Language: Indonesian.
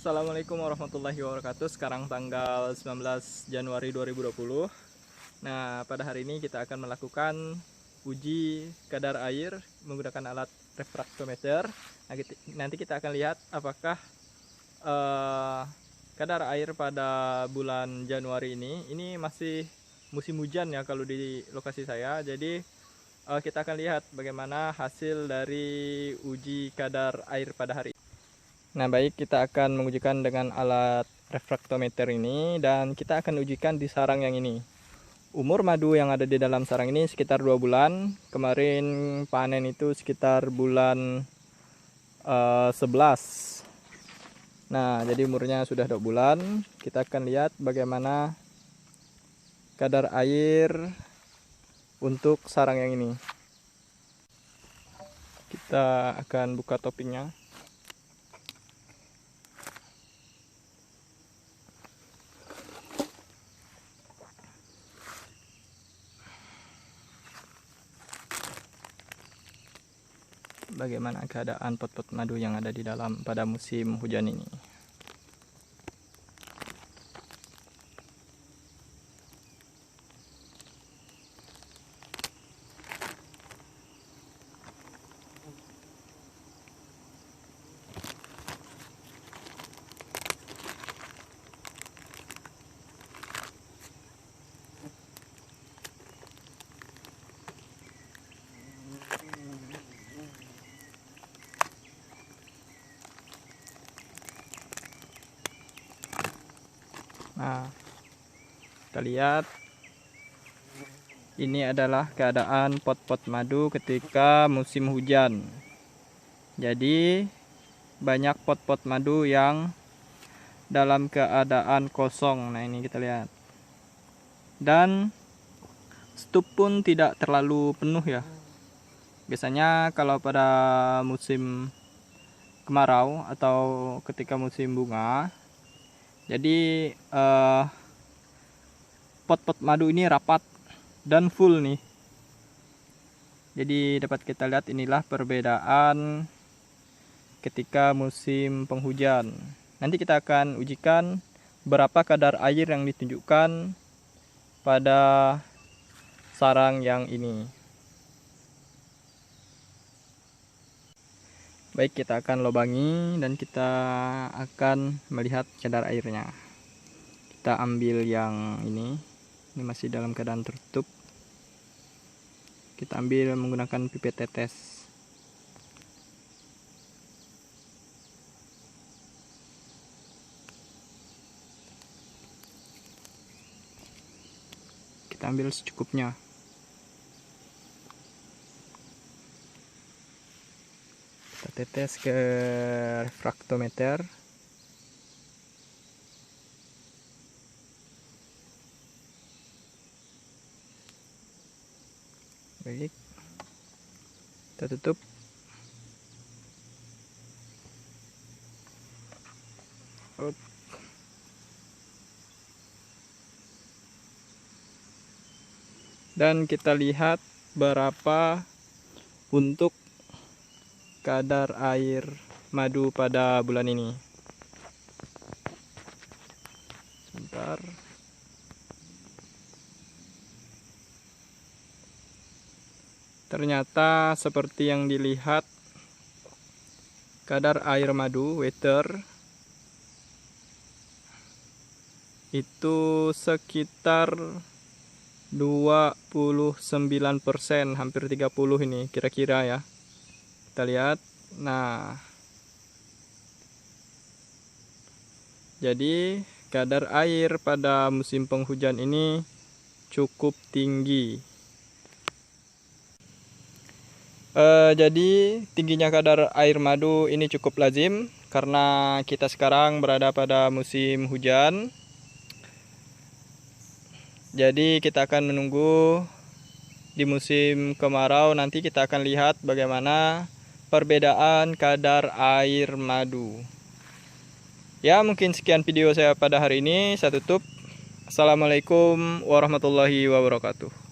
Assalamualaikum warahmatullahi wabarakatuh. Sekarang tanggal 19 Januari 2020. Nah, pada hari ini kita akan melakukan uji kadar air menggunakan alat refraktometer. Nanti kita akan lihat apakah kadar air pada bulan Januari ini masih musim hujan ya kalau di lokasi saya. Jadi kita akan lihat bagaimana hasil dari uji kadar air pada hari ini. Nah, baik, kita akan mengujikan dengan alat refraktometer ini dan kita akan ujikan di sarang yang ini. Umur madu yang ada di dalam sarang ini sekitar 2 bulan. Kemarin panen itu sekitar bulan 11. Nah, jadi umurnya sudah 2 bulan. Kita akan lihat bagaimana kadar air untuk sarang yang ini. Kita akan buka toppingnya. Bagaimana keadaan pot-pot madu yang ada di dalam pada musim hujan ini. Nah, kita lihat ini adalah keadaan pot-pot madu ketika musim hujan. Jadi banyak pot-pot madu yang dalam keadaan kosong. Nah, ini kita lihat. Dan stup pun tidak terlalu penuh ya. Biasanya kalau pada musim kemarau atau ketika musim bunga, jadi pot-pot madu ini rapat dan full nih. Jadi dapat kita lihat inilah perbedaan ketika musim penghujan. Nanti kita akan ujikan berapa kadar air yang ditunjukkan pada sarang yang ini. Baik, kita akan lubangi dan kita akan melihat kadar airnya. Kita ambil yang ini masih dalam keadaan tertutup. Kita ambil menggunakan pipet tetes. Kita ambil secukupnya. Kita tetes ke refraktometer. Baik, kita tutup. Dan kita lihat berapa untuk kadar air madu pada bulan ini. Sebentar. Ternyata seperti yang dilihat, kadar air madu water itu sekitar 29%, hampir 30 ini kira-kira ya. Kita lihat. Nah, jadi kadar air pada musim penghujan ini cukup tinggi. Jadi tingginya kadar air madu ini cukup lazim karena kita sekarang berada pada musim hujan. Jadi kita akan menunggu di musim kemarau, nanti kita akan lihat bagaimana perbedaan kadar air madu. Ya, mungkin sekian video saya pada hari ini. Saya tutup. Assalamualaikum warahmatullahi wabarakatuh.